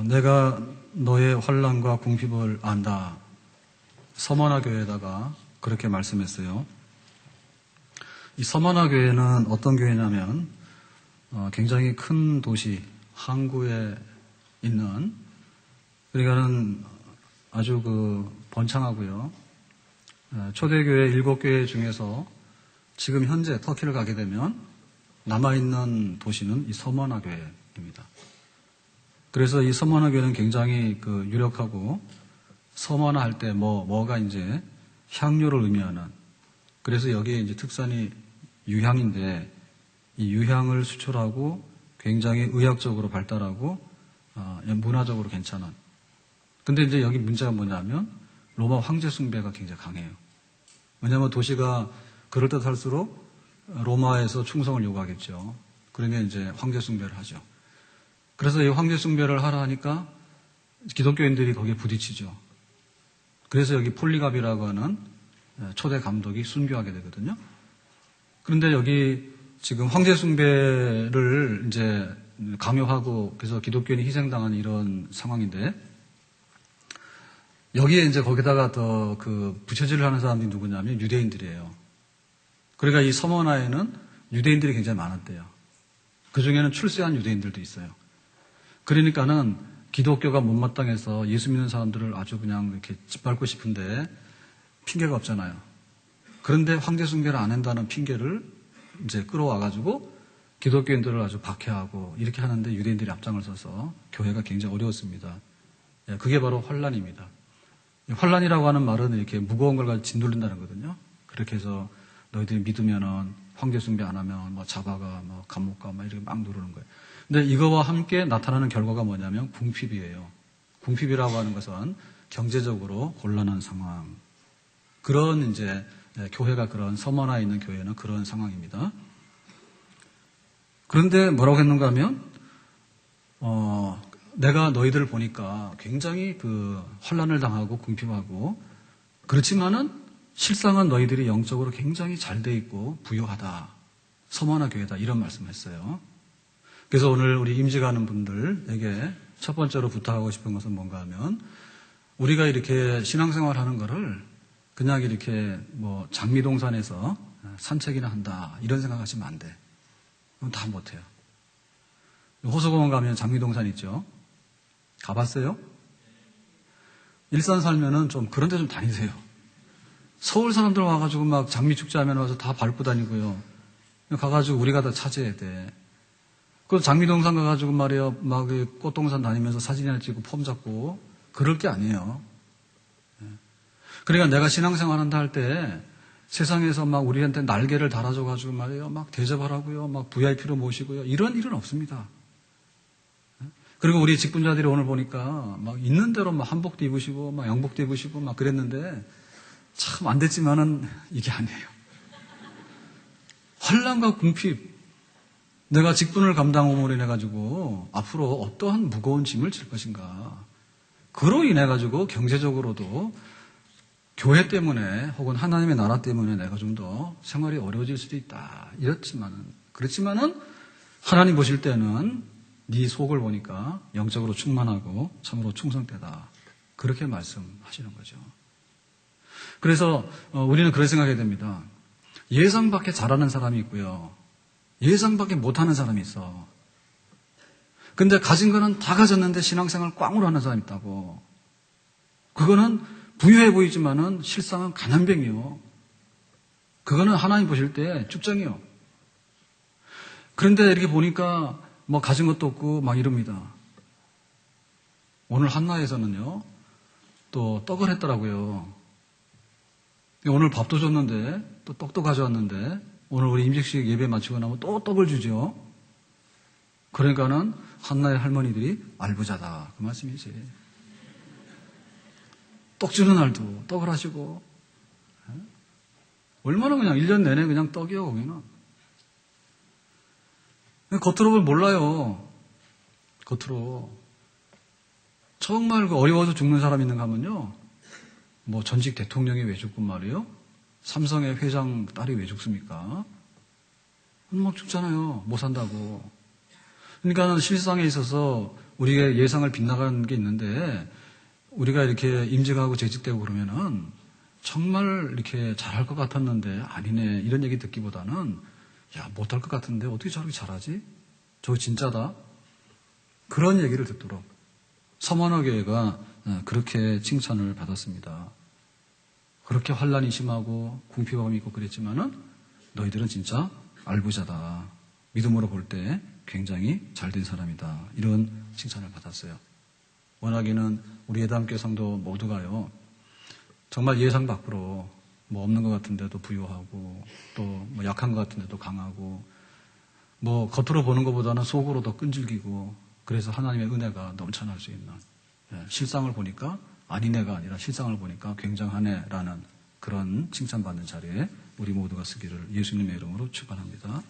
내가 너의 환난과 궁핍을 안다. 서머나 교회에다가 그렇게 말씀했어요. 이 서머나 교회는 어떤 교회냐면 굉장히 큰 도시 항구에 있는, 그러니까는 아주 번창하고요. 초대교회 7교회 중에서 지금 현재 터키를 가게 되면 남아있는 도시는 이 서머나 교회입니다. 그래서 이 서머나 교회는 굉장히 유력하고, 서머나 할 때 뭐가 이제 향료를 의미하는, 그래서 여기에 이제 특산이 유향인데, 이 유향을 수출하고 굉장히 의학적으로 발달하고 문화적으로 괜찮은. 근데 이제 여기 문제가 뭐냐면 로마 황제 숭배가 굉장히 강해요. 왜냐하면 도시가 그럴듯할수록 로마에서 충성을 요구하겠죠. 그러면 이제 황제 숭배를 하죠. 그래서 이 황제 숭배를 하라 하니까 기독교인들이 거기에 부딪히죠. 그래서 여기 폴리갑이라고 하는 초대 감독이 순교하게 되거든요. 그런데 여기 지금 황제 숭배를 이제 강요하고 그래서 기독교인이 희생당하는 이런 상황인데, 여기에 이제 거기다가 더 부처질을 하는 사람들이 누구냐면 유대인들이에요. 그러니까 이 서머나에는 유대인들이 굉장히 많았대요. 그 중에는 출세한 유대인들도 있어요. 그러니까는 기독교가 못마땅해서 예수 믿는 사람들을 아주 그냥 이렇게 짓밟고 싶은데 핑계가 없잖아요. 그런데 황제 숭배를 안 한다는 핑계를 이제 끌어와가지고 기독교인들을 아주 박해하고 이렇게 하는데 유대인들이 앞장을 서서 교회가 굉장히 어려웠습니다. 그게 바로 환란입니다. 환란이라고 하는 말은 이렇게 무거운 걸 가지고 짓눌린다는 거거든요. 그렇게 해서 너희들이 믿으면은 황제 숭배 안 하면 잡아가 감옥 가 이렇게 막 누르는 거예요. 근데 이거와 함께 나타나는 결과가 뭐냐면 궁핍이에요. 궁핍이라고 하는 것은 경제적으로 곤란한 상황. 그런 이제 교회가, 그런 서머나에 있는 교회는 그런 상황입니다. 그런데 뭐라고 했는가 하면 내가 너희들을 보니까 굉장히 환난을 당하고 궁핍하고, 그렇지만은 실상은 너희들이 영적으로 굉장히 잘 돼 있고 부유하다. 서머나 교회다. 이런 말씀을 했어요. 그래서 오늘 우리 임직하는 분들에게 첫 번째로 부탁하고 싶은 것은 뭔가 하면, 우리가 이렇게 신앙생활 하는 거를 그냥 이렇게 장미동산에서 산책이나 한다 이런 생각하시면 안 돼. 그럼 다 못해요. 호수공원 가면 장미동산 있죠? 가봤어요? 일산 살면은 좀 그런 데 좀 다니세요. 서울 사람들 와가지고 막 장미축제 하면 와서 다 밟고 다니고요. 가가지고 우리가 다 차지해야 돼. 그 장미동산 가가지고 말이에요. 막 꽃동산 다니면서 사진이나 찍고 폼 잡고 그럴 게 아니에요. 그러니까 내가 신앙생활 한다 할 때 세상에서 막 우리한테 날개를 달아줘가지고 말이에요. 막 대접하라고요. 막 VIP로 모시고요. 이런 일은 없습니다. 그리고 우리 직분자들이 오늘 보니까 막 있는 대로 막 한복도 입으시고 막 양복도 입으시고 막 그랬는데 참 안 됐지만은 이게 아니에요. 환난과 궁핍. 내가 직분을 감당함으로 인해가지고 앞으로 어떠한 무거운 짐을 질 것인가. 그로 인해가지고 경제적으로도 교회 때문에 혹은 하나님의 나라 때문에 내가 좀 더 생활이 어려워질 수도 있다. 그렇지만은 하나님 보실 때는 네 속을 보니까 영적으로 충만하고 참으로 충성되다. 그렇게 말씀하시는 거죠. 그래서 우리는 그렇게 생각해야 됩니다. 예상 밖에 잘하는 사람이 있고요. 예상 밖에 못하는 사람이 있어. 근데 가진 거는 다 가졌는데 신앙생활 꽝으로 하는 사람이 있다고. 그거는 부유해 보이지만은 실상은 가난뱅이요. 그거는 하나님 보실 때 쭉정이요. 그런데 이렇게 보니까 가진 것도 없고 막 이럽니다. 오늘 한나에서는요, 또 떡을 했더라고요. 오늘 밥도 줬는데, 또 떡도 가져왔는데, 오늘 우리 임직식 예배 마치고 나면 또 떡을 주죠. 그러니까는 한나의 할머니들이 알부자다. 그 말씀이지. 떡 주는 날도 떡을 하시고, 얼마나 그냥 1년 내내 그냥 떡이요, 거기는. 겉으로 보면 몰라요. 겉으로. 정말 어려워서 죽는 사람 있는가 하면요. 전직 대통령이 왜 죽고 말이에요? 삼성의 회장 딸이 왜 죽습니까? 막 죽잖아요. 못 산다고. 그러니까 실상에 있어서 우리의 예상을 빗나가는 게 있는데 우리가 이렇게 임직하고 재직되고 그러면은 정말 이렇게 잘할 것 같았는데 아니네 이런 얘기 듣기보다는 야 못할 것 같은데 어떻게 저렇게 잘하지? 저거 진짜다. 그런 얘기를 듣도록 서머너교회가 그렇게 칭찬을 받았습니다. 그렇게 환란이 심하고 궁핍함이 있고 그랬지만은 너희들은 진짜 알부자다. 믿음으로 볼 때 굉장히 잘된 사람이다. 이런 칭찬을 받았어요. 워낙에는 우리 예담교회 성도 모두가요. 정말 예상 밖으로 뭐 없는 것 같은데도 부유하고 또 뭐 약한 것 같은데도 강하고 뭐 겉으로 보는 것보다는 속으로 더 끈질기고 그래서 하나님의 은혜가 넘쳐날 수 있는 실상을 보니까 아니네가 아니라 실상을 보니까 굉장하네라는 그런 칭찬받는 자리에 우리 모두가 쓰기를 예수님의 이름으로 축원합니다.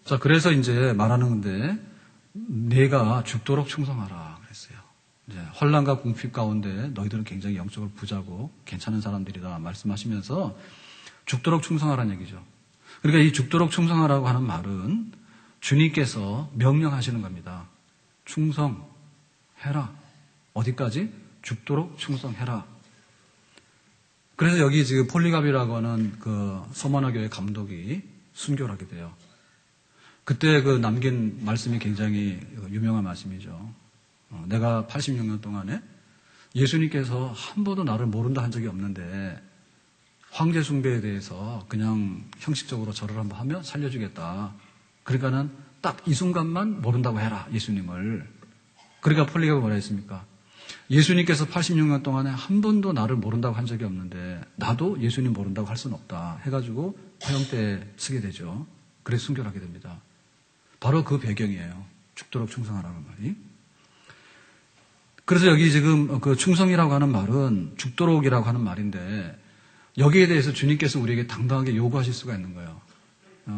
자, 그래서 이제 말하는 건데 내가 죽도록 충성하라 그랬어요. 이제 환난과 궁핍 가운데 너희들은 굉장히 영적으로 부자고 괜찮은 사람들이다 말씀하시면서 죽도록 충성하라는 얘기죠. 그러니까 이 죽도록 충성하라고 하는 말은 주님께서 명령하시는 겁니다. 충성해라. 어디까지? 죽도록 충성해라. 그래서 여기 지금 폴리갑이라고 하는 그 서머나 교회 감독이 순교를 하게 돼요. 그때 그 남긴 말씀이 굉장히 유명한 말씀이죠. 내가 86년 동안에 예수님께서 한 번도 나를 모른다 한 적이 없는데 황제 숭배에 대해서 그냥 형식적으로 절을 한번 하면 살려주겠다. 그러니까는 딱 이 순간만 모른다고 해라, 예수님을. 그러니까 폴리갑이 뭐라 했습니까? 예수님께서 86년 동안에 한 번도 나를 모른다고 한 적이 없는데 나도 예수님 모른다고 할 수는 없다 해가지고 화형대에 쓰게 되죠. 그래서 순교를 하게 됩니다. 바로 그 배경이에요. 죽도록 충성하라는 말이. 그래서 여기 지금 그 충성이라고 하는 말은 죽도록이라고 하는 말인데 여기에 대해서 주님께서 우리에게 당당하게 요구하실 수가 있는 거예요.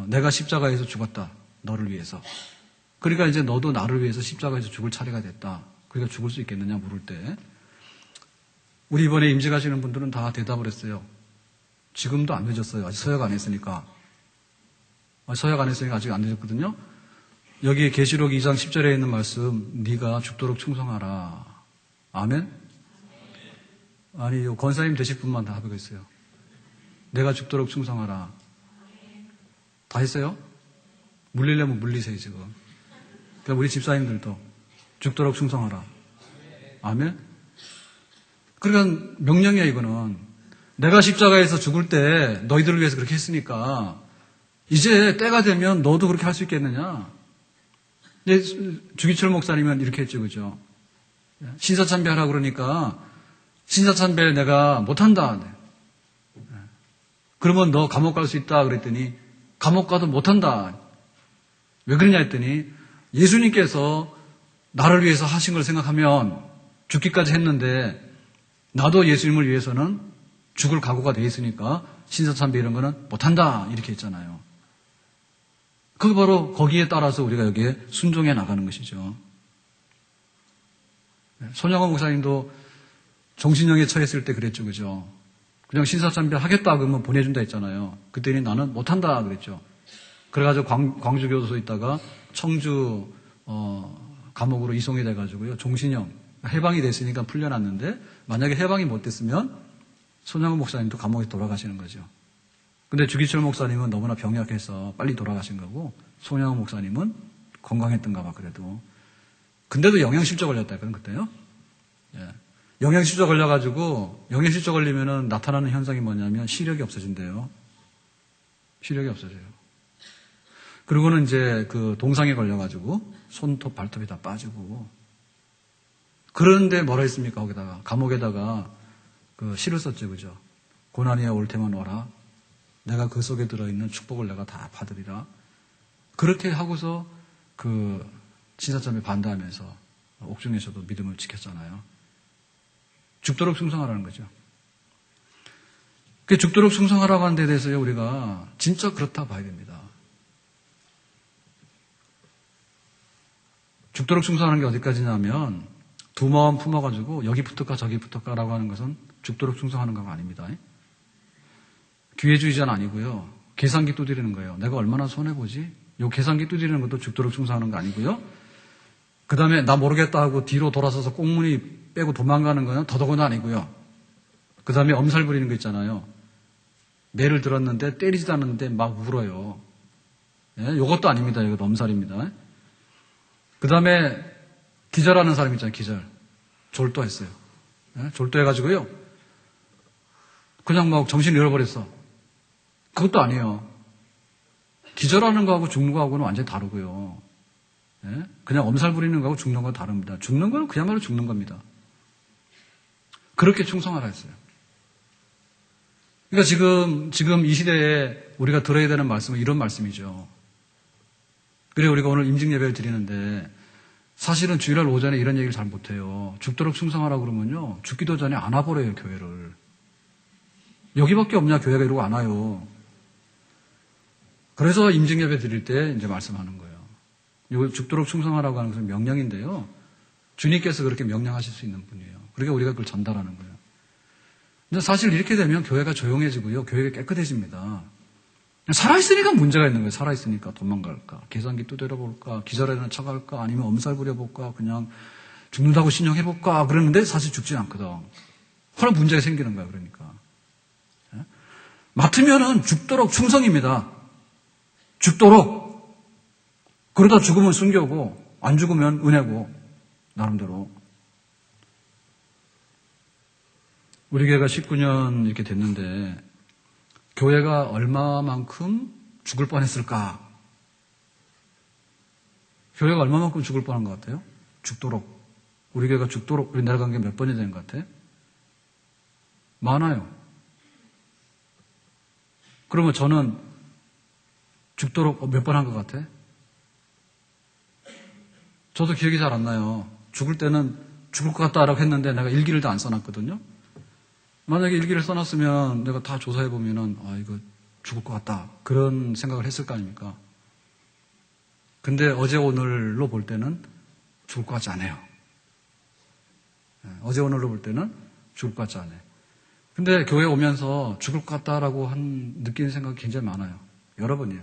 내가 십자가에서 죽었다. 너를 위해서. 그러니까 이제 너도 나를 위해서 십자가에서 죽을 차례가 됐다. 그러니까 죽을 수 있겠느냐 물을 때 우리 이번에 임직하시는 분들은 다 대답을 했어요. 지금도 안 늦었어요. 아직 서약 안 했으니까. 서약 안 했으니까 아직 안 늦었거든요. 여기 계시록 2장 10절에 있는 말씀 네가 죽도록 충성하라. 아멘? 아니 권사님 되실 분만 다 하고 있어요. 내가 죽도록 충성하라. 다 했어요? 물리려면 물리세요 지금. 그러니까 우리 집사님들도 죽도록 충성하라. 아멘? 그러니까 명령이야 이거는. 내가 십자가에서 죽을 때 너희들을 위해서 그렇게 했으니까 이제 때가 되면 너도 그렇게 할 수 있겠느냐. 주기철 목사님은 이렇게 했죠. 그죠? 신사참배하라 그러니까 신사참배 내가 못한다. 그러면 너 감옥 갈 수 있다 그랬더니 감옥 가도 못한다. 왜 그러냐 했더니 예수님께서 나를 위해서 하신 걸 생각하면 죽기까지 했는데 나도 예수님을 위해서는 죽을 각오가 돼 있으니까 신사참배 이런 거는 못한다 이렇게 했잖아요. 그게 바로 거기에 따라서 우리가 여기에 순종해 나가는 것이죠. 손양원 목사님도 정신형에 처했을 때 그랬죠. 그죠? 그냥 신사참배 하겠다 그러면 보내준다 했잖아요. 그때는 나는 못한다 그랬죠. 그래가지고 광주교도소에 있다가 청주 감옥으로 이송이 돼가지고요. 종신형 해방이 됐으니까 풀려났는데 만약에 해방이 못 됐으면 손양원 목사님도 감옥에 돌아가시는 거죠. 근데 주기철 목사님은 너무나 병약해서 빨리 돌아가신 거고 손양원 목사님은 건강했던가 봐 그래도. 근데도 영양실조 걸렸다니까요 그때요. 예. 영양실조 걸려가지고 영양실조 걸리면은 나타나는 현상이 뭐냐면 시력이 없어진대요. 시력이 없어져요. 그리고는 이제 그 동상에 걸려가지고 손톱 발톱이 다 빠지고. 그런데 뭐라 했습니까 거기다가 감옥에다가 그 시를 썼죠 그죠. 고난이야 올 테면 오라. 내가 그 속에 들어있는 축복을 내가 다 받으리라. 그렇게 하고서 그 신사참배 반대하면서 옥중에서도 믿음을 지켰잖아요. 죽도록 충성하라는 거죠. 그 죽도록 충성하라고 하는 데 대해서 우리가 진짜 그렇다 봐야 됩니다. 죽도록 충성하는 게 어디까지냐면 두 마음 품어가지고 여기 붙을까 저기 붙을까라고 하는 것은 죽도록 충성하는 거 아닙니다. 기회주의자는 아니고요. 계산기 두드리는 거예요. 내가 얼마나 손해보지? 요 계산기 두드리는 것도 죽도록 충성하는 거 아니고요. 그 다음에 나 모르겠다 하고 뒤로 돌아서서 꽁무니 빼고 도망가는 거는 더더구나 아니고요. 그 다음에 엄살 부리는 거 있잖아요. 매를 들었는데 때리지도 않는데 막 울어요. 예? 요것도 아닙니다. 이것도 엄살입니다. 그 다음에 기절하는 사람 있잖아요. 기절. 졸도했어요. 예? 졸도해가지고요. 그냥 막 정신을 잃어버렸어. 그것도 아니에요. 기절하는 거하고 죽는 거하고는 완전히 다르고요. 예? 그냥 엄살 부리는 거하고 죽는 건 다릅니다. 죽는 건 그야말로 죽는 겁니다. 그렇게 충성하라 했어요. 그러니까 지금 이 시대에 우리가 들어야 되는 말씀은 이런 말씀이죠. 그래 우리가 오늘 임직 예배를 드리는데 사실은 주일날 오전에 이런 얘기를 잘 못해요. 죽도록 충성하라고 그러면요. 죽기도 전에 안 와버려요, 교회를. 여기밖에 없냐, 교회가 이러고 안 와요. 그래서 임직 예배 드릴 때 이제 말씀하는 거예요. 이거 죽도록 충성하라고 하는 것은 명령인데요. 주님께서 그렇게 명령하실 수 있는 분이에요. 그러니까 우리가 그걸 전달하는 거예요. 근데 사실 이렇게 되면 교회가 조용해지고요. 교회가 깨끗해집니다. 살아있으니까 문제가 있는 거예요. 살아있으니까 도망갈까? 계산기 두드려볼까? 기절하는 척할까? 아니면 엄살 부려볼까? 그냥 죽는다고 신용해볼까? 그러는데 사실 죽진 않거든. 그런 문제가 생기는 거야. 그러니까. 맡으면은 죽도록 충성입니다. 죽도록. 그러다 죽으면 순교고 안 죽으면 은혜고 나름대로. 우리 교회가 19년 이렇게 됐는데 교회가 얼마만큼 죽을 뻔했을까? 교회가 얼마만큼 죽을 뻔한 것 같아요? 죽도록. 우리 교회가 죽도록 우리 내려간 게 몇 번이 되는 것 같아? 많아요. 그러면 저는 죽도록 몇 번 한 것 같아? 저도 기억이 잘 안 나요. 죽을 때는 죽을 것 같다라고 했는데 내가 일기를 다 안 써놨거든요. 만약에 일기를 써놨으면 내가 다 조사해보면은, 이거 죽을 것 같다. 그런 생각을 했을 거 아닙니까? 근데 어제 오늘로 볼 때는 죽을 것 같지 않아요. 어제 오늘로 볼 때는 죽을 것 같지 않아요. 근데 교회 오면서 죽을 것 같다라고 느끼는 생각이 굉장히 많아요. 여러 번이에요.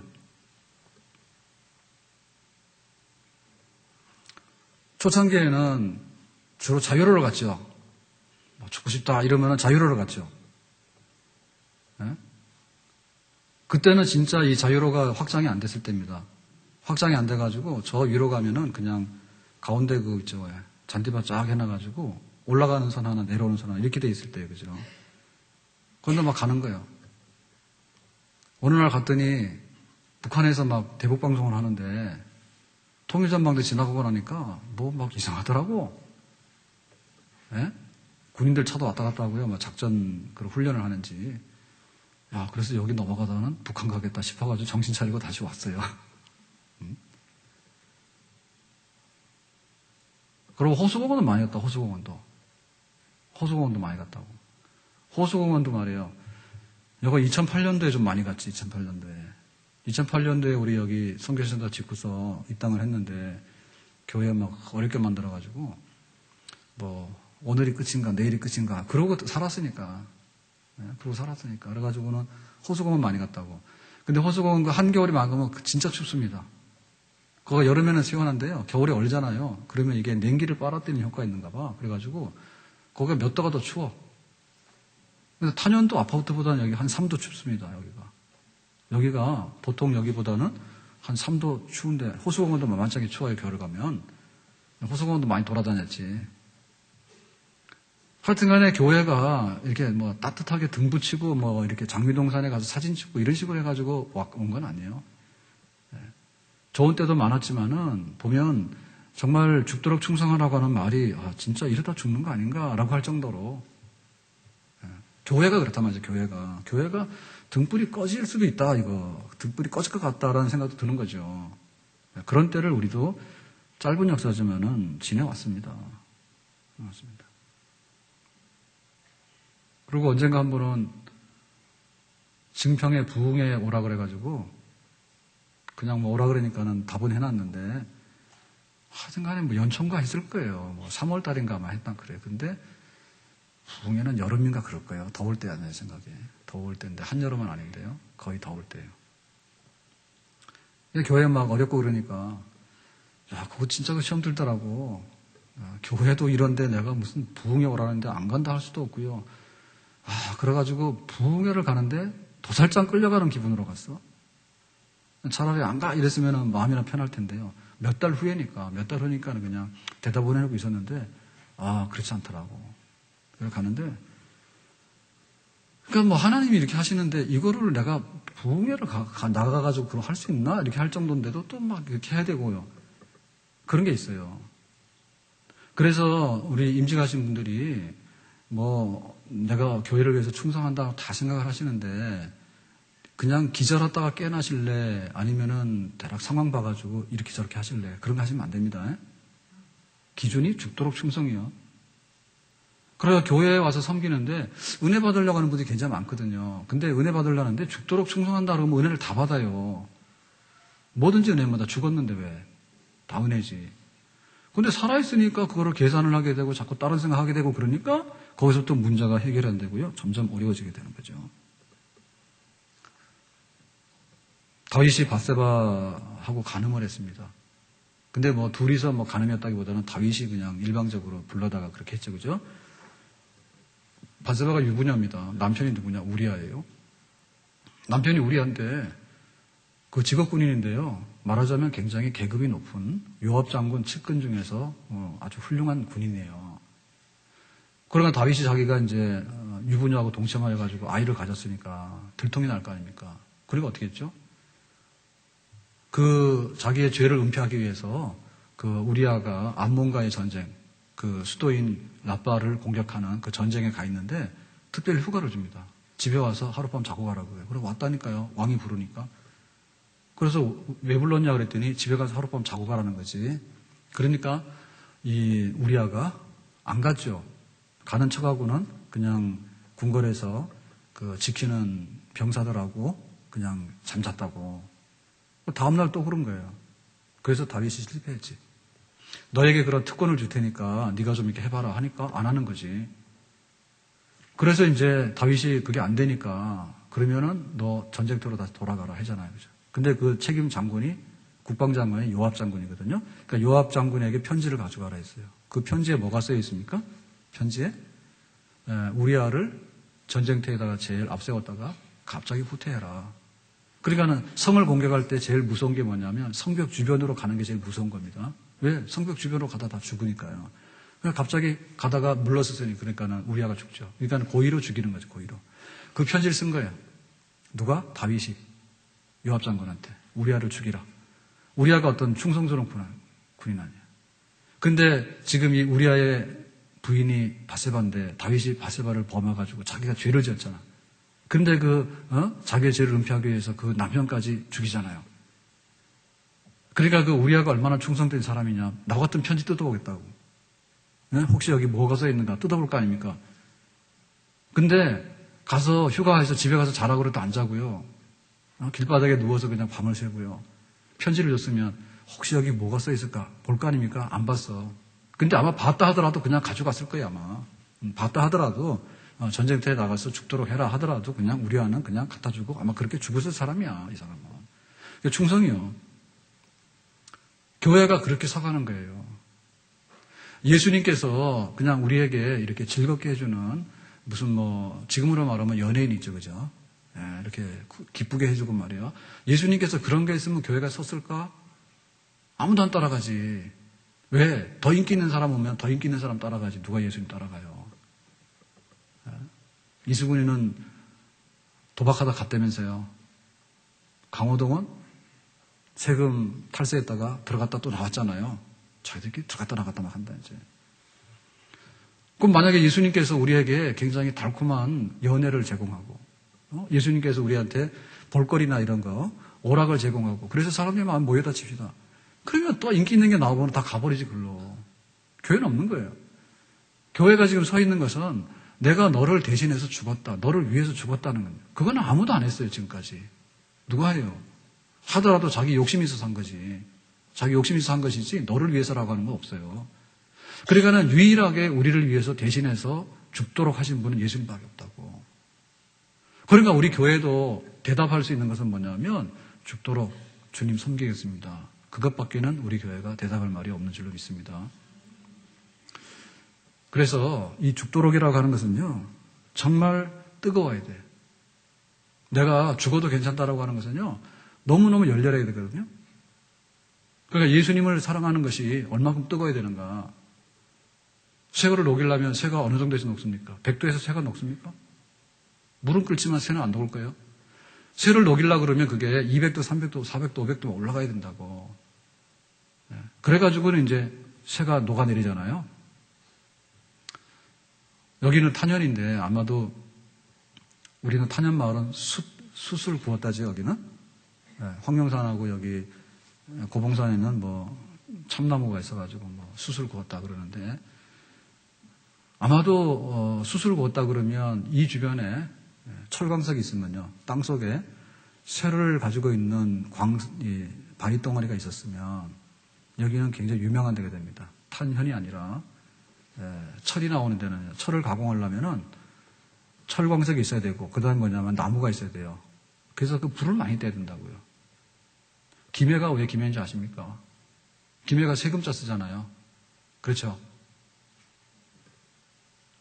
초창기에는 주로 자유로를 갔죠. 죽고 싶다 이러면 자유로를 갔죠. 네? 그때는 진짜 이 자유로가 확장이 안 됐을 때입니다. 확장이 안 돼가지고 저 위로 가면은 그냥 가운데 잔디밭 쫙 해놔가지고 올라가는 선 하나 내려오는 선 하나 이렇게 돼 있을 때예요. 그죠? 그런데 막 가는 거예요. 어느 날 갔더니 북한에서 막 대북 방송을 하는데 통일전망대 지나가고 나니까 뭐 막 이상하더라고. 예? 군인들 차도 왔다 갔다 하고요. 막 작전 그런 훈련을 하는지. 그래서 여기 넘어가다는 북한 가겠다 싶어가지고 정신 차리고 다시 왔어요. 그리고 호수공원은 많이 갔다. 호수공원도 많이 갔다고. 호수공원도 말이에요. 이거 2008년도에 좀 많이 갔지. 2008년도에 우리 여기 선교센터 짓고서 입당을 했는데 교회 막 어렵게 만들어가지고 오늘이 끝인가 내일이 끝인가 그러고 살았으니까. 그래가지고는 호수공원 많이 갔다고. 근데 호수공원 한겨울이 막으면 진짜 춥습니다. 그거 여름에는 시원한데요. 겨울에 얼잖아요. 그러면 이게 냉기를 빨아들이는 효과가 있는가 봐. 그래가지고 거기가 몇 도가 더 추워. 그래서 탄현도 아파트보다는 여기 한 3도 춥습니다. 여기가 보통 여기보다는 한 3도 추운데 호수공원도 만만찮게 추워요. 겨울 가면. 호수공원도 많이 돌아다녔지. 하여튼간에 교회가 이렇게 따뜻하게 등 붙이고 이렇게 장미동산에 가서 사진 찍고 이런 식으로 해가지고 온 건 아니에요. 좋은 때도 많았지만은 보면 정말 죽도록 충성하라고 하는 말이 진짜 이러다 죽는 거 아닌가라고 할 정도로 교회가 그렇단 말이죠. 교회가 등불이 꺼질 수도 있다. 등불이 꺼질 것 같다라는 생각도 드는 거죠. 그런 때를 우리도 짧은 역사지만은 지내왔습니다. 그리고 언젠가 한 번은 증평에 부흥에 오라 그래가지고 그냥 오라 그러니까는 답은 해놨는데 하여튼간에 연초인가 했을 거예요. 3월 달인가 아마 했단 그래요. 근데 부흥에는 여름인가 그럴 거예요. 더울 때야 내 생각에. 더울 때인데 한여름은 아닌데요. 거의 더울 때예요. 교회 막 어렵고 그러니까, 야, 그거 진짜 그 시험 들더라고. 야, 교회도 이런데 내가 무슨 부흥회 오라는데 안 간다 할 수도 없고요. 그래가지고 부흥회를 가는데 도살장 끌려가는 기분으로 갔어. 차라리 안 가 이랬으면 마음이나 편할 텐데요. 몇 달 후니까 그냥 대답 보내놓고 있었는데, 그렇지 않더라고. 그래서 가는데, 그러니까 뭐 하나님이 이렇게 하시는데 이거를 내가 부흥회를 나가가지고 그걸 할 수 있나? 이렇게 할 정도인데도 또 막 이렇게 해야 되고요. 그런 게 있어요. 그래서 우리 임직하신 분들이 뭐 내가 교회를 위해서 충성한다고 다 생각을 하시는데 그냥 기절하다가 깨나실래? 아니면은 대략 상황 봐가지고 이렇게 저렇게 하실래? 그런 거 하시면 안 됩니다. 기준이 죽도록 충성이요. 그래서 교회에 와서 섬기는데 은혜 받으려고 하는 분들이 굉장히 많거든요. 근데 은혜 받으려는데 죽도록 충성한다 그러면 은혜를 다 받아요. 뭐든지 은혜마다 죽었는데 왜? 다 은혜지. 근데 살아있으니까 그거를 계산을 하게 되고 자꾸 다른 생각하게 되고 그러니까 거기서부터 문제가 해결이 안 되고요. 점점 어려워지게 되는 거죠. 다윗이 밧세바하고 간음을 했습니다. 근데 뭐 둘이서 뭐 간음이었다기보다는 다윗이 그냥 일방적으로 불러다가 그렇게 했죠. 그죠? 밧세바가 유부녀입니다. 남편이 누구냐? 우리아예요. 남편이 우리아인데 그 직업 군인인데요. 말하자면 굉장히 계급이 높은 요압 장군 측근 중에서 아주 훌륭한 군인이에요. 그러니까 다윗이 자기가 이제 유부녀하고 동침하여가지고 아이를 가졌으니까 들통이 날 거 아닙니까? 그리고 어떻게 했죠? 그 자기의 죄를 은폐하기 위해서 그 우리아가 암몬과의 전쟁, 그 수도인 라빠를 공격하는 그 전쟁에 가 있는데 특별히 휴가를 줍니다. 집에 와서 하룻밤 자고 가라고요. 그리고 왔다니까요. 왕이 부르니까. 그래서 왜 불렀냐 그랬더니 집에 가서 하룻밤 자고 가라는 거지. 그러니까 이 우리아가 안 갔죠. 가는 척하고는 그냥 궁궐에서 그 지키는 병사들하고 그냥 잠잤다고. 다음날 또 그런 거예요. 그래서 다윗이 실패했지. 너에게 그런 특권을 줄 테니까 네가 좀 이렇게 해봐라 하니까 안 하는 거지. 그래서 이제 다윗이 그게 안 되니까 그러면은 너 전쟁터로 다시 돌아가라 하잖아요. 그죠? 근데 그 책임 장군이 국방장관이 요압 장군이거든요. 그러니까 요압 장군에게 편지를 가져가라 했어요. 그 편지에 뭐가 쓰여 있습니까? 편지에 우리아를 전쟁터에다가 제일 앞세웠다가 갑자기 후퇴해라. 그러니까는 성을 공격할 때 제일 무서운 게 뭐냐면 성벽 주변으로 가는 게 제일 무서운 겁니다. 왜? 성벽 주변으로 가다 다 죽으니까요. 그러니까 갑자기 가다가 물러섰으니 그러니까는 우리아가 죽죠. 그러니까 고의로 죽이는 거죠. 고의로. 그 편지를 쓴 거예요. 누가? 다윗이 요압 장군한테 우리아를 죽이라. 우리아가 어떤 충성스러운 군인 아니에요. 근데 지금 이 우리아의 부인이 밧세바인데 다윗이 밧세바를 범해가지고 자기가 죄를 지었잖아. 근데 자기의 죄를 은폐하기 위해서 그 남편까지 죽이잖아요. 그러니까 그 우리아가 얼마나 충성된 사람이냐. 나 같은 편지 뜯어보겠다고. 네? 혹시 여기 뭐가 써 있는가 뜯어볼 거 아닙니까? 근데 가서 휴가해서 집에 가서 자라고 그래도 안 자고요. 길바닥에 누워서 그냥 밤을 새고요. 편지를 줬으면 혹시 여기 뭐가 써 있을까 볼 거 아닙니까? 안 봤어. 근데 아마 봤다 하더라도 그냥 가져갔을 거예요. 아마. 봤다 하더라도 전쟁터에 나가서 죽도록 해라 하더라도 그냥 우리아는 그냥 갖다 주고 아마 그렇게 죽었을 사람이야. 이 사람은. 충성이요. 교회가 그렇게 서가는 거예요. 예수님께서 그냥 우리에게 이렇게 즐겁게 해주는 무슨 지금으로 말하면 연예인 있죠. 그죠? 이렇게 기쁘게 해주고 말이에요. 예수님께서 그런 게 있으면 교회가 섰을까? 아무도 안 따라가지. 왜? 더 인기 있는 사람 오면 더 인기 있는 사람 따라가지. 누가 예수님 따라가요? 이수근이는 도박하다 갔다면서요. 강호동은 세금 탈세했다가 들어갔다 또 나왔잖아요. 자기들끼리 들어갔다 나갔다 막 한다 이제. 그럼 만약에 예수님께서 우리에게 굉장히 달콤한 연애를 제공하고 예수님께서 우리한테 볼거리나 이런 거 오락을 제공하고 그래서 사람들이 막 모여다 칩시다. 그러면 또 인기 있는 게 나오면 다 가버리지 글로. 교회는 없는 거예요. 교회가 지금 서 있는 것은 내가 너를 대신해서 죽었다. 너를 위해서 죽었다는 겁니다. 그건 아무도 안 했어요 지금까지. 누가 해요? 하더라도 자기 욕심이 있어서 한 거지. 자기 욕심이 있어서 한 것이지 너를 위해서라고 하는 건 없어요. 그러니까는 유일하게 우리를 위해서 대신해서 죽도록 하신 분은 예수님밖에 없다고. 그러니까 우리 교회도 대답할 수 있는 것은 뭐냐면 죽도록 주님 섬기겠습니다. 그것밖에는 우리 교회가 대답할 말이 없는 줄로 믿습니다. 그래서 이 죽도록이라고 하는 것은요, 정말 뜨거워야 돼. 내가 죽어도 괜찮다라고 하는 것은요, 너무너무 열렬해야 되거든요. 그러니까 예수님을 사랑하는 것이 얼마큼 뜨거워야 되는가. 새거를 녹이려면 새가 어느 정도에서 녹습니까? 100도에서 새가 녹습니까? 물은 끓지만 새는 안 녹을 거예요. 새를 녹이려고 그러면 그게 200도, 300도, 400도, 500도 올라가야 된다고. 그래가지고는 이제 새가 녹아내리잖아요. 여기는 탄현인데 아마도 우리는 탄현마을은 숯을 구웠다지 여기는. 황룡산하고 여기 고봉산에는 뭐 참나무가 있어가지고 뭐 숯을 구웠다 그러는데 아마도 숯을 구웠다 그러면 이 주변에 철광석이 있으면요, 땅 속에 쇠를 가지고 있는 바위 덩어리가 있었으면 여기는 굉장히 유명한 데가 됩니다. 탄현이 아니라 철이 나오는 데는 철을 가공하려면은 철광석이 있어야 되고 그 다음에 뭐냐면 나무가 있어야 돼요. 그래서 그 불을 많이 떼야 된다고요. 김해가 왜 김해인지 아십니까? 김해가 세금자 쓰잖아요. 그렇죠?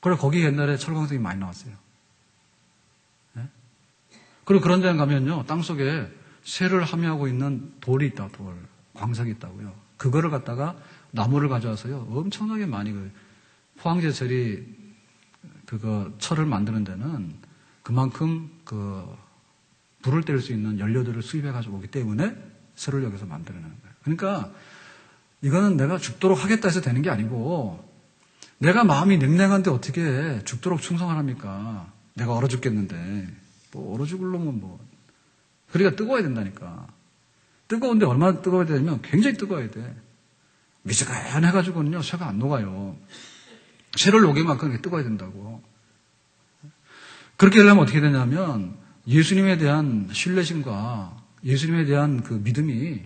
그래 거기 옛날에 철광석이 많이 나왔어요. 그리고 그런 데 가면요, 땅속에 쇠를 함유하고 있는 돌이 있다, 광석이 있다고요. 그거를 갖다가 나무를 가져와서요, 엄청나게 많이 포항제철이 철을 만드는 데는 그만큼 불을 뗄 수 있는 연료들을 수입해 가지고 오기 때문에 쇠를 여기서 만들어내는 거예요. 그러니까 이거는 내가 죽도록 하겠다 해서 되는 게 아니고 내가 마음이 냉랭한데 어떻게 죽도록 충성을 합니까? 내가 얼어 죽겠는데. 뭐 얼어 죽을 놈은 뭐. 그러니까 뜨거워야 된다니까. 뜨거운데 얼마나 뜨거워야 되냐면 굉장히 뜨거워야 돼. 미지근해가지고는요, 쇠가 안 녹아요. 쇠를 녹이만큼 뜨거워야 된다고. 그렇게 하려면 어떻게 되냐면 예수님에 대한 신뢰심과 예수님에 대한 그 믿음이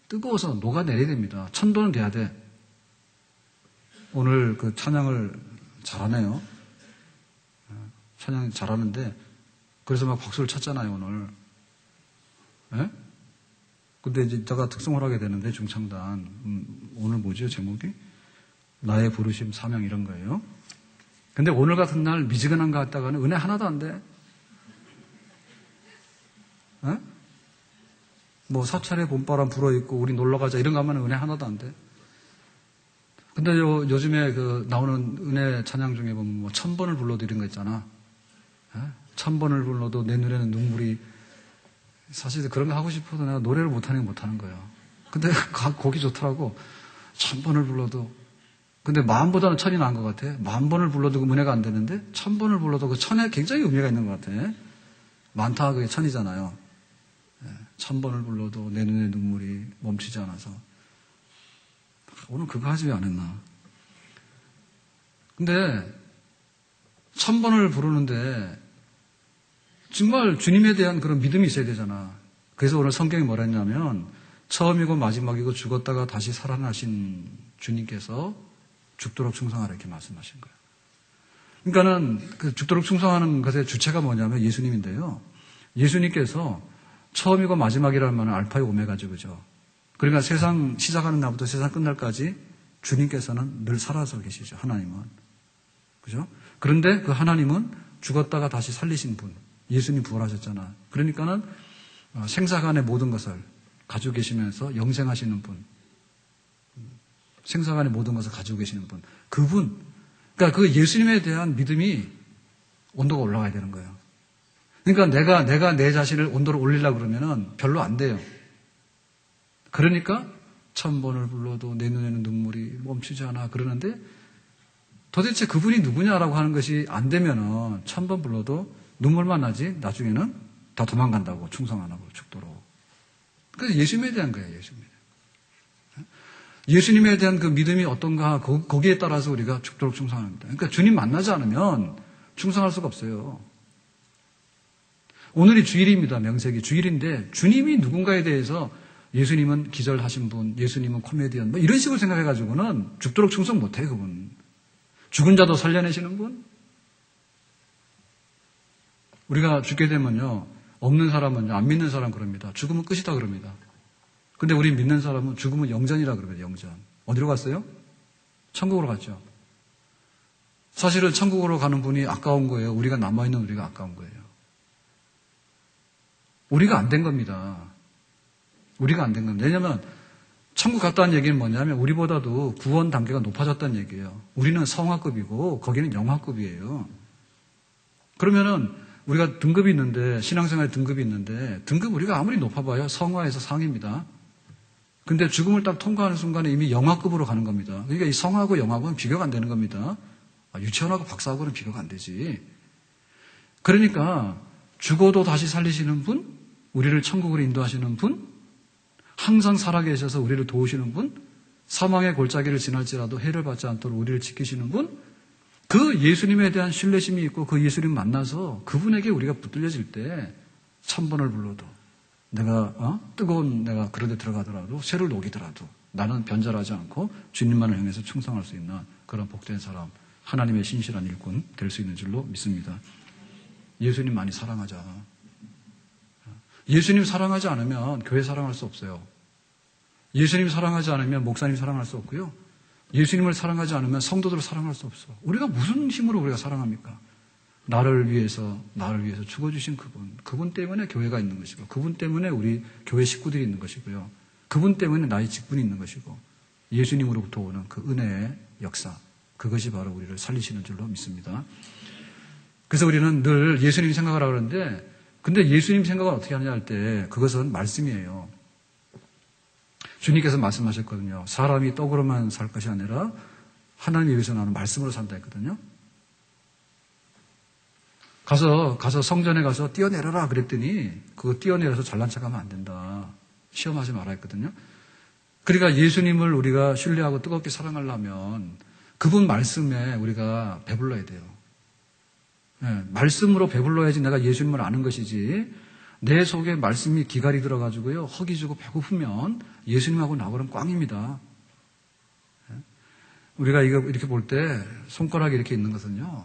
뜨거워서 녹아내려야 됩니다. 천도는 돼야 돼. 오늘 그 찬양을 잘하네요. 찬양 잘하는데 그래서 막 박수를 쳤잖아요, 오늘. 예? 근데 이제 제가 특성을 하게 되는데, 중창단. 오늘 뭐죠, 제목이? 나의 부르심, 사명 이런 거예요. 근데 오늘 같은 날 미지근한 거 같다가는 은혜 하나도 안 돼. 예? 뭐 사찰에 봄바람 불어있고 우리 놀러가자 이런 거 하면 은혜 하나도 안 돼. 근데 요즘에 나오는 은혜 찬양 중에 보면 뭐 1000번을 불러도 이런 거 있잖아. 예? 1000번을 불러도 내 눈에는 눈물이, 사실 그런 거 하고 싶어도 내가 노래를 못하는 거예요. 근데 곡이 좋더라고. 1000번을 불러도. 근데 10,000보다는 1000이 나은 것 같아. 10,000번을 불러도 그 은혜가 안 되는데 1000번을 불러도 그 1000에 굉장히 의미가 있는 것 같아. 많다 그게 1000이잖아요. 1000번을 불러도 내 눈에 눈물이 멈추지 않아서. 오늘 그거 하지 왜 안 했나. 근데 1000번을 부르는데 정말 주님에 대한 그런 믿음이 있어야 되잖아. 그래서 오늘 성경이 뭐라 했냐면 처음이고 마지막이고 죽었다가 다시 살아나신 주님께서 죽도록 충성하라 이렇게 말씀하신 거예요. 그러니까는 그 죽도록 충성하는 것의 주체가 뭐냐면 예수님인데요. 예수님께서 처음이고 마지막이라는 말은 알파이고 오메가죠, 그죠? 그러니까 세상 시작하는 날부터 세상 끝날까지 주님께서는 늘 살아서 계시죠, 하나님은. 그죠? 그런데 그 하나님은 죽었다가 다시 살리신 분. 예수님 부활하셨잖아. 그러니까는 생사간의 모든 것을 가지고 계시면서 영생하시는 분. 생사간의 모든 것을 가지고 계시는 분. 그분. 그러니까 그 예수님에 대한 믿음이 온도가 올라가야 되는 거예요. 그러니까 내가 내 자신을 온도를 올리려고 그러면은 별로 안 돼요. 그러니까 1000번을 불러도 내 눈에는 눈물이 멈추지 않아 그러는데 도대체 그분이 누구냐라고 하는 것이 안 되면은 1000번 불러도 눈물만 나지 나중에는 다 도망간다고, 충성 안 하고 죽도록. 그래서 예수님에 대한 거예요, 예수님에 대한. 예수님에 대한 그 믿음이 어떤가 거기에 따라서 우리가 죽도록 충성합니다. 그러니까 주님 만나지 않으면 충성할 수가 없어요. 오늘이 주일입니다. 명색이 주일인데 주님이 누군가에 대해서 예수님은 기절하신 분, 예수님은 코미디언 뭐 이런 식으로 생각해가지고는 죽도록 충성 못해 그분. 죽은 자도 살려내시는 분. 우리가 죽게 되면요 없는 사람은요 안 믿는 사람 그럽니다. 죽으면 끝이다 그럽니다. 근데 우리 믿는 사람은 죽으면 영전이라 그러거든요. 영전. 어디로 갔어요? 천국으로 갔죠. 사실은 천국으로 가는 분이 아까운 거예요. 우리가 남아있는 우리가 아까운 거예요. 우리가 안 된 겁니다. 우리가 안 된 겁니다. 왜냐하면 천국 갔다는 얘기는 뭐냐면 우리보다도 구원 단계가 높아졌다는 얘기예요. 우리는 성화급이고 거기는 영화급이에요. 그러면은 우리가 등급이 있는데, 신앙생활에 등급이 있는데, 등급 우리가 아무리 높아봐야 성화에서 상입니다. 근데 죽음을 딱 통과하는 순간에 이미 영화급으로 가는 겁니다. 그러니까 이 성화하고 영화하고는 비교가 안 되는 겁니다. 유치원하고 박사하고는 비교가 안 되지. 그러니까 죽어도 다시 살리시는 분, 우리를 천국으로 인도하시는 분, 항상 살아계셔서 우리를 도우시는 분, 사망의 골짜기를 지날지라도 해를 받지 않도록 우리를 지키시는 분, 그 예수님에 대한 신뢰심이 있고 그 예수님 만나서 그분에게 우리가 붙들려질 때 1000번을 불러도 내가 뜨거운 내가 그런 데 들어가더라도 쇠를 녹이더라도 나는 변절하지 않고 주님만을 향해서 충성할 수 있는 그런 복된 사람, 하나님의 신실한 일꾼 될 수 있는 줄로 믿습니다. 예수님 많이 사랑하자. 예수님 사랑하지 않으면 교회 사랑할 수 없어요. 예수님 사랑하지 않으면 목사님 사랑할 수 없고요. 예수님을 사랑하지 않으면 성도들을 사랑할 수 없어. 우리가 무슨 힘으로 우리가 사랑합니까? 나를 위해서 죽어주신 그분 때문에 교회가 있는 것이고, 그분 때문에 우리 교회 식구들이 있는 것이고요. 그분 때문에 나의 직분이 있는 것이고, 예수님으로부터 오는 그 은혜의 역사, 그것이 바로 우리를 살리시는 줄로 믿습니다. 그래서 우리는 늘 예수님 생각을 하고 그러는데, 근데 예수님 생각을 어떻게 하느냐 할 때 그것은 말씀이에요. 주님께서 말씀하셨거든요. 사람이 떡으로만 살 것이 아니라 하나님의 입에서 나오는 말씀으로 산다 했거든요. 가서 성전에 가서 뛰어내려라 그랬더니 그거 뛰어내려서 잘난 척하면 안 된다. 시험하지 말아 했거든요. 그러니까 예수님을 우리가 신뢰하고 뜨겁게 사랑하려면 그분 말씀에 우리가 배불러야 돼요. 네, 말씀으로 배불러야지 내가 예수님을 아는 것이지, 내 속에 말씀이 기갈이 들어가지고요, 허기 주고 배고프면 예수님하고 나하고는 꽝입니다. 우리가 이거 이렇게 볼 때 손가락이 이렇게 있는 것은요,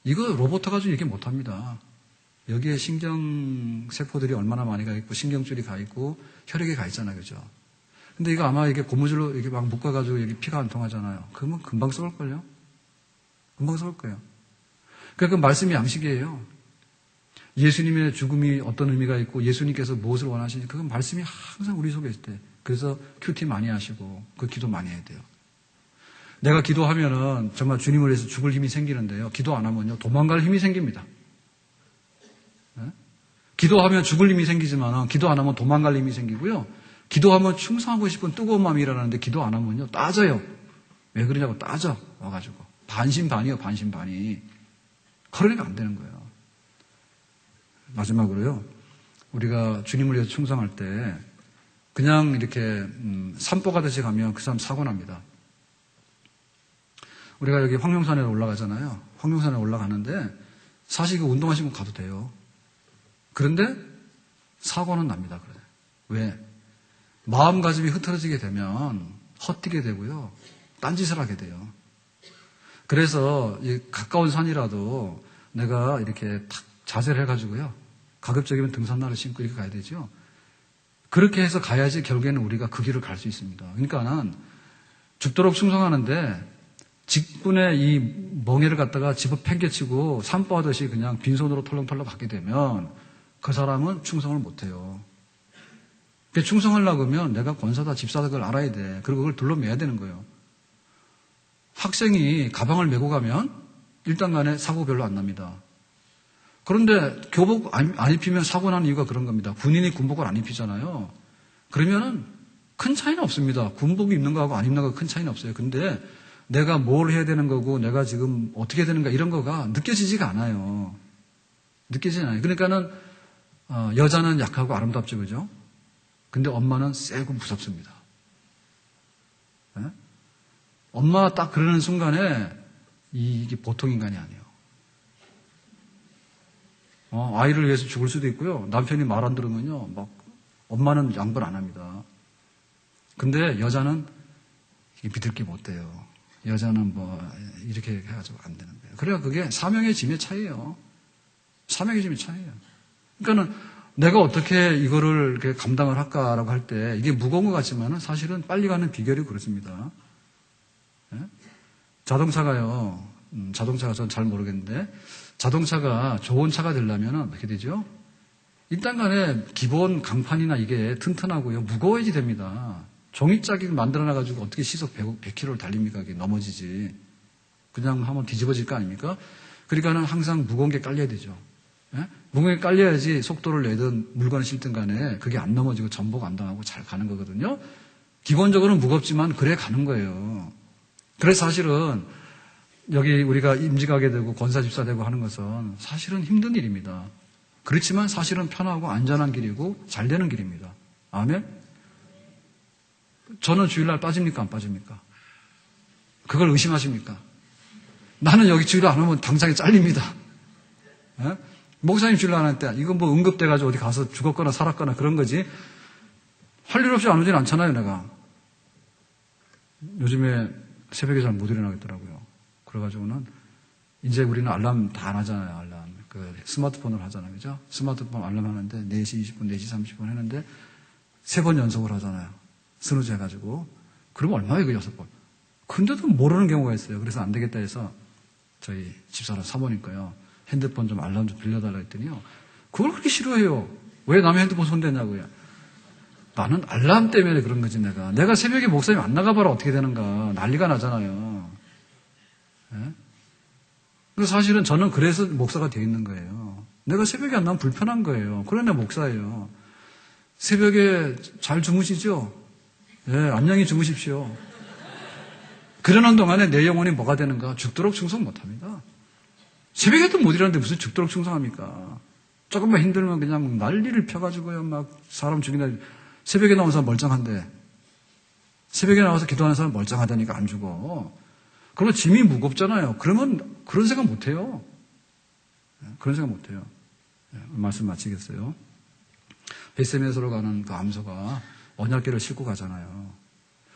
이거 로봇 가지고 이렇게 못합니다. 여기에 신경세포들이 얼마나 많이 가 있고, 신경줄이 가 있고, 혈액이 가 있잖아요. 그죠? 근데 이거 아마 이게 고무줄로 이렇게 막 묶어가지고 여기 피가 안 통하잖아요. 그러면 금방 썩을걸요? 금방 썩을 거예요. 그러니까 그 말씀이 양식이에요. 예수님의 죽음이 어떤 의미가 있고 예수님께서 무엇을 원하시는지 그건 말씀이 항상 우리 속에 있을 때, 그래서 큐티 많이 하시고 그 기도 많이 해야 돼요. 내가 기도하면은 정말 주님을 위해서 죽을 힘이 생기는데요, 기도 안 하면요 도망갈 힘이 생깁니다. 네? 기도하면 죽을 힘이 생기지만 기도 안 하면 도망갈 힘이 생기고요, 기도하면 충성하고 싶은 뜨거운 마음이 일어나는데 기도 안 하면요 따져요. 왜 그러냐고 따져 와가지고 반신반이요, 반신반이. 그러니까 안 되는 거예요. 마지막으로요, 우리가 주님을 위해서 충성할 때 그냥 이렇게 산보 가듯이 가면 그 사람 사고 납니다. 우리가 여기 황룡산에 올라가잖아요. 황룡산에 올라가는데 사실 그 운동화 신고 가도 돼요. 그런데 사고는 납니다. 왜? 마음가짐이 흐트러지게 되면 헛뛰게 되고요, 딴짓을 하게 돼요. 그래서 이 가까운 산이라도 내가 이렇게 탁 자세를 해가지고요, 가급적이면 등산화를 신고 이렇게 가야 되죠. 그렇게 해서 가야지 결국에는 우리가 그 길을 갈 수 있습니다. 그러니까는 죽도록 충성하는데 직분에 이 멍에를 갖다가 집어 팽개치고 산보하듯이 그냥 빈손으로 털렁털렁 받게 되면 그 사람은 충성을 못해요. 충성하려고 하면 내가 권사다 집사다 그걸 알아야 돼. 그리고 그걸 둘러매야 되는 거예요. 학생이 가방을 메고 가면 일단 간에 사고 별로 안 납니다. 그런데 교복 안 입히면 사고 나는 이유가 그런 겁니다. 군인이 군복을 안 입히잖아요. 그러면은 큰 차이는 없습니다. 군복 입는 거하고 안 입는 거하고 큰 차이는 없어요. 근데 내가 뭘 해야 되는 거고 내가 지금 어떻게 되는가 이런 거가 느껴지지가 않아요. 느껴지지 않아요. 그러니까는 여자는 약하고 아름답죠. 그죠? 근데 엄마는 세고 무섭습니다. 네? 엄마 딱 그러는 순간에 이게 보통 인간이 아니에요. 아이를 위해서 죽을 수도 있고요. 남편이 말 안 들으면요, 막 엄마는 양보를 안 합니다. 근데 여자는 믿을 게 못 돼요. 여자는 뭐 이렇게 해가지고 안 되는 거예요. 그래야 그게 사명의 짐의 차이예요. 사명의 짐의 차이예요. 그러니까는 내가 어떻게 이거를 이렇게 감당을 할까라고 할 때 이게 무거운 것 같지만 사실은 빨리 가는 비결이 그렇습니다. 예? 자동차가요, 자동차가 전 잘 모르겠는데, 자동차가 좋은 차가 되려면 어떻게 되죠? 일단 간에 기본 강판이나 이게 튼튼하고요, 무거워야지 됩니다. 종이짝을 만들어놔가지고 어떻게 시속 100km를 달립니까? 이게 넘어지지. 그냥 하면 뒤집어질 거 아닙니까? 그러니까는 항상 무거운 게 깔려야 되죠. 예? 무거운 게 깔려야지 속도를 내든 물건을 싣든 간에 그게 안 넘어지고 전복 안 당하고 잘 가는 거거든요. 기본적으로는 무겁지만 그래 가는 거예요. 그래서 사실은 여기 우리가 임직하게 되고 권사집사 되고 하는 것은 사실은 힘든 일입니다. 그렇지만 사실은 편하고 안전한 길이고 잘 되는 길입니다. 아멘? 저는 주일날 빠집니까? 안 빠집니까? 그걸 의심하십니까? 나는 여기 주일날 안 오면 당장에 잘립니다. 예? 목사님 주일날 안 할 때 이건 뭐 응급돼가지고 어디 가서 죽었거나 살았거나 그런 거지 할 일 없이 안 오진 않잖아요. 내가 요즘에 새벽에 잘 못 일어나겠더라고요. 그래가지고는 이제 우리는 알람 다 안 하잖아요. 알람 그 스마트폰으로 하잖아요. 그죠? 스마트폰 알람 하는데 4시 20분, 4시 30분 했는데 3번 연속으로 하잖아요. 스누즈 해가지고. 그러면 얼마예요, 그 6번. 근데도 모르는 경우가 있어요. 그래서 안 되겠다 해서 저희 집사람 사모니까요. 핸드폰 좀 알람 좀 빌려달라 했더니요. 그걸 그렇게 싫어해요. 왜 남의 핸드폰 손대냐고요. 나는 알람 때문에 그런 거지, 내가. 내가 새벽에 목사님 안 나가봐라 어떻게 되는가. 난리가 나잖아요. 예? 그래서 사실은 저는 그래서 목사가 되어 있는 거예요. 내가 새벽에 안 나면 불편한 거예요. 그러나 목사예요. 새벽에 잘 주무시죠? 예, 안녕히 주무십시오. 그러는 동안에 내 영혼이 뭐가 되는가? 죽도록 충성 못합니다. 새벽에도 못 일하는데 무슨 죽도록 충성합니까? 조금만 힘들면 그냥 난리를 펴가지고요, 막 사람 죽이나. 새벽에 나온 사람 멀쩡한데, 새벽에 나와서 기도하는 사람 멀쩡하다니까 안 죽어. 그러면 짐이 무겁잖아요. 그러면 그런 생각 못 해요. 그런 생각 못 해요. 말씀 마치겠어요. 베세메스로 가는 그 암소가 언약궤를 싣고 가잖아요.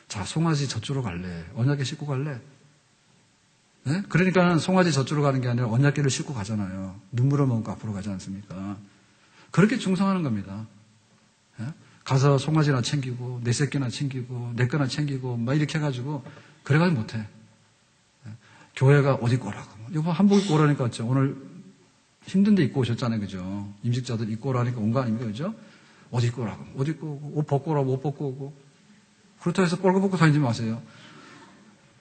자, 송아지 저쪽으로 갈래? 언약궤 싣고 갈래? 네? 그러니까 송아지 저쪽으로 가는 게 아니라 언약궤를 싣고 가잖아요. 눈물을 머금고 앞으로 가지 않습니까? 그렇게 충성하는 겁니다. 네? 가서 송아지나 챙기고 내 새끼나 챙기고 내 거나 챙기고 막 이렇게 해가지고 그래가지고 못해. 네? 교회가 옷 입고 오라고. 이거 한복 입고 오라니까 어쩌 오늘 힘든데 입고 오셨잖아요. 그죠? 임직자들 입고 오라니까 온 거 아닙니까? 그죠? 옷 입고 오라고. 옷 입고 오고 옷 벗고 오라고 옷 벗고 오고. 그렇다고 해서 뻘거 벗고 다니지 마세요.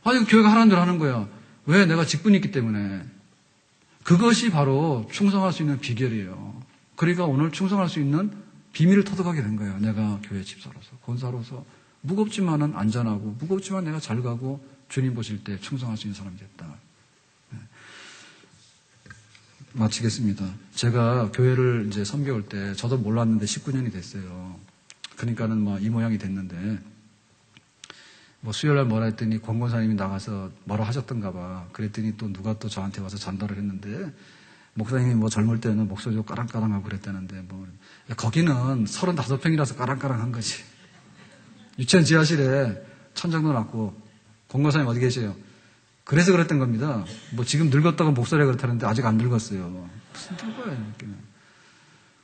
아니 교회가 하라는 대로 하는 거야. 왜? 내가 직분이 있기 때문에. 그것이 바로 충성할 수 있는 비결이에요. 그러니까 오늘 충성할 수 있는 비밀을 터득하게 된 거예요. 내가 교회 집사로서, 권사로서. 무겁지만은 안전하고, 무겁지만 내가 잘 가고, 주님 보실 때 충성할 수 있는 사람이 됐다. 네. 마치겠습니다. 제가 교회를 이제 섬겨올 때, 저도 몰랐는데 19년이 됐어요. 그러니까는 뭐 이 모양이 됐는데, 뭐 수요일날 뭐라 했더니 권권사님이 나가서 뭐라 하셨던가 봐. 그랬더니 또 누가 또 저한테 와서 전달을 했는데 목사님이 뭐 젊을 때는 목소리도 까랑까랑하고 그랬다는데 뭐 거기는 35평이라서 까랑까랑한 거지. 유치원 지하실에 천장도 낮고 권권사님 어디 계세요? 그래서 그랬던 겁니다. 뭐 지금 늙었다고 목소리가 그렇다는데 아직 안 늙었어요. 무슨 늙어요.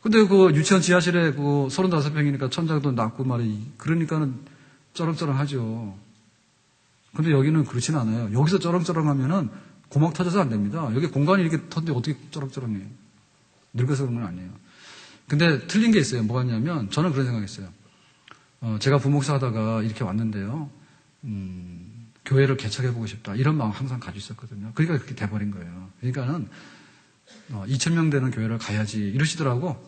근데 그 유치원 지하실에 그 35평이니까 천장도 낮고 말이 그러니까는 쩌렁쩌렁하죠. 근데 여기는 그렇진 않아요. 여기서 쩌렁쩌렁하면은 고막 터져서 안 됩니다. 여기 공간이 이렇게 터는데 어떻게 쩌렁쩌렁해요? 늙어서 그런 건 아니에요. 근데 틀린 게 있어요. 뭐가 있냐면 저는 그런 생각했어요. 제가 부목사 하다가 이렇게 왔는데요. 교회를 개척해보고 싶다. 이런 마음 항상 가지고 있었거든요. 그러니까 그렇게 돼버린 거예요. 그러니까는 2,000명 되는 교회를 가야지 이러시더라고.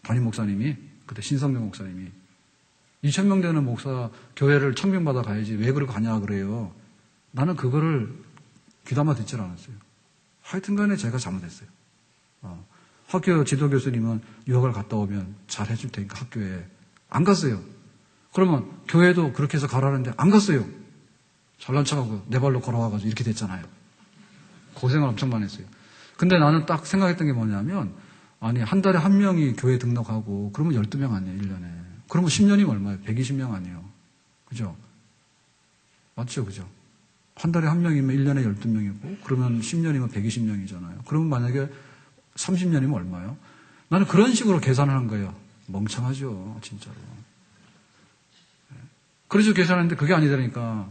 담임 목사님이 그때 신성명 목사님이 2,000명 되는 목사 교회를 청명받아 가야지 왜 그러고 가냐 그래요. 나는 그거를 귀담아 듣질 않았어요. 하여튼 간에 제가 잘못했어요. 학교 지도 교수님은 유학을 갔다 오면 잘 해줄 테니까 학교에 안 갔어요. 그러면 교회도 그렇게 해서 가라는데 안 갔어요. 잘난 척하고 내 발로 걸어와가지고 이렇게 됐잖아요. 고생을 엄청 많이 했어요. 근데 나는 딱 생각했던 게 뭐냐면 아니 한 달에 한 명이 교회 등록하고 그러면 12명 아니에요 1년에. 그러면 10년이면 얼마예요? 120명 아니에요. 그죠? 맞죠? 그죠? 한 달에 한 명이면 1년에 12명이고, 그러면 10년이면 120명이잖아요. 그러면 만약에 30년이면 얼마예요? 나는 그런 식으로 계산을 한 거예요. 멍청하죠, 진짜로. 그래서 계산했는데 그게 아니더라니까.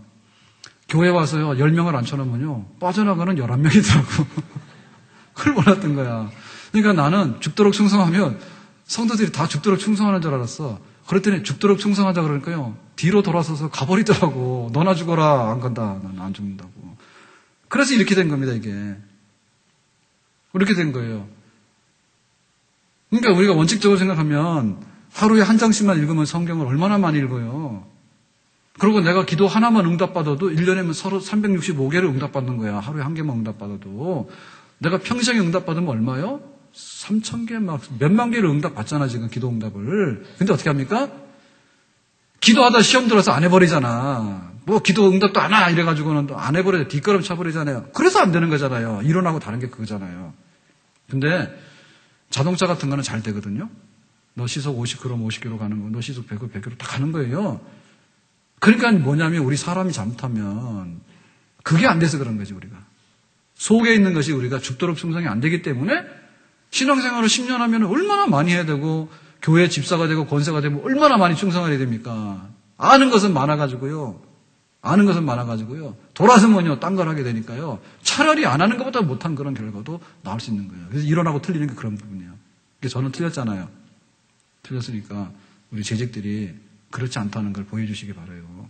교회 와서요, 10명을 앉혀놓으면요, 빠져나가는 11명이더라고. 그걸 몰랐던 거야. 그러니까 나는 죽도록 충성하면 성도들이 다 죽도록 충성하는 줄 알았어. 그랬더니 죽도록 충성하자 그러니까요, 뒤로 돌아서서 가버리더라고. 너나 죽어라. 안 간다. 나는 안 죽는다고. 그래서 이렇게 된 겁니다, 이게. 이렇게 된 거예요. 그러니까 우리가 원칙적으로 생각하면 하루에 한 장씩만 읽으면 성경을 얼마나 많이 읽어요. 그리고 내가 기도 하나만 응답받아도 1년에면 서로 365개를 응답받는 거야. 하루에 한 개만 응답받아도. 내가 평생에 응답받으면 얼마요? 3,000개 막 몇만 개를 응답받잖아, 지금 기도 응답을. 근데 어떻게 합니까? 기도하다 시험 들어서 안 해버리잖아. 뭐 기도 응답도 안 와 이래가지고는 또 안 해버려요. 뒷걸음 쳐버리잖아요. 그래서 안 되는 거잖아요. 이론하고 다른 게 그거잖아요. 근데 자동차 같은 거는 잘 되거든요. 너 시속 50km 50km 가는 거, 너 시속 100km 100km 다 가는 거예요. 그러니까 뭐냐면 우리 사람이 잘못하면 그게 안 돼서 그런 거지, 우리가. 속에 있는 것이 우리가 죽도록 충성이 안 되기 때문에 신앙생활을 10년 하면 얼마나 많이 해야 되고 교회 집사가 되고 권세가 되면 얼마나 많이 충성해야 됩니까? 아는 것은 많아가지고요. 돌아서면요, 딴 걸 하게 되니까요. 차라리 안 하는 것보다 못한 그런 결과도 나올 수 있는 거예요. 그래서 이론하고 틀리는 게 그런 부분이에요. 저는 틀렸잖아요. 틀렸으니까 우리 재직들이 그렇지 않다는 걸 보여주시기 바라요.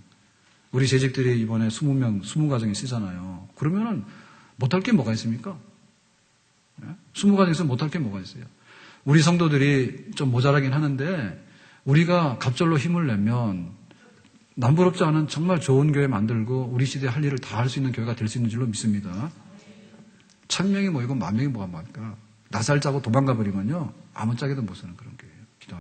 우리 재직들이 이번에 20명, 20가정이 쓰잖아요. 그러면은 못할 게 뭐가 있습니까? 20가정에서 못할 게 뭐가 있어요? 우리 성도들이 좀 모자라긴 하는데 우리가 갑절로 힘을 내면 남부럽지 않은 정말 좋은 교회 만들고 우리 시대에 할 일을 다 할 수 있는 교회가 될 수 있는 줄로 믿습니다. 1000명이 모이고 10,000명이 뭐가 많을까? 나살 짜고 도망가 버리면요, 아무 짝에도 못 쓰는 그런 게.